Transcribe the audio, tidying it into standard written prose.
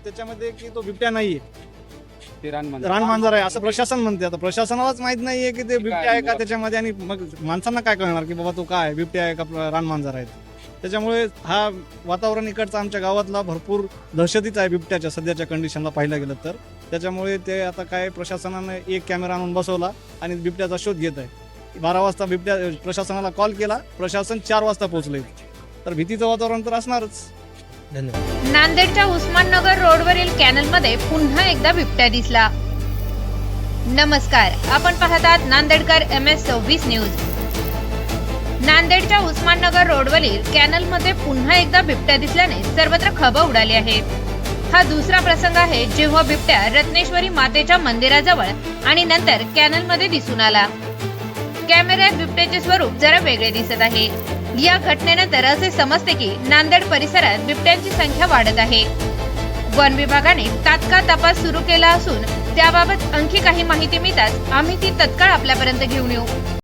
त्याच्यामध्ये की तो बिबट्या नाहीये, ते रानमांजर आहे असं प्रशासन म्हणते. आता प्रशासनालाच माहित नाहीये की ते बिबट्या आहे का त्याच्यामध्ये, आणि मग माणसांना काय कळणार की बाबा तो काय आहे, बिबट्या आहे का रानमांजर आहे. त्याच्यामुळे हा वातावरण इकडचा आमच्या गावातला भरपूर दहशतीचा आहे बिबट्याच्या सध्याच्या कंडिशनला पाहिलं गेलं तर. त्याच्यामुळे ते आता काय प्रशासनाने एक कॅमेरा आणून बसवला आणि बिबट्याचा शोध घेत आहे. 12 वाजता बिबट्या प्रशासनाला कॉल केला, प्रशासन 4 वाजता पोहोचले. तर भीतीचं वातावरण तर असणारच. धन्यवाद. नांदेडच्या उस्माननगर रोडवरील कॅनलमध्ये पुन्हा एकदा बिबट्या दिसला. नमस्कार, आपण पाहतात नांदेडकर MS26 न्यूज. नांदेडच्या उस्माननगर रोडवरील कॅनलमध्ये पुन्हा एकदा बिबट्या दिसल्याने सर्वत्र खळबळ उडाली आहे. हा दुसरा प्रसंग आहे जेव्हा बिबट्या रत्नेश्वरी मातेच्या मंदिराजवळ आणि नंतर कॅनलमध्ये दिसून आला. कॅमेऱ्यात बिबट्याचे स्वरूप जरा वेगळे दिसत आहे. या घटनेनंतर असे समजते की नांदेड परिसरात बिबट्यांची संख्या वाढत आहे. वन विभागाने तात्काळ तपास सुरू केला असून त्याबाबत आणखी काही माहिती मिळताच आम्ही ती तत्काळ आपल्यापर्यंत घेऊन येऊ.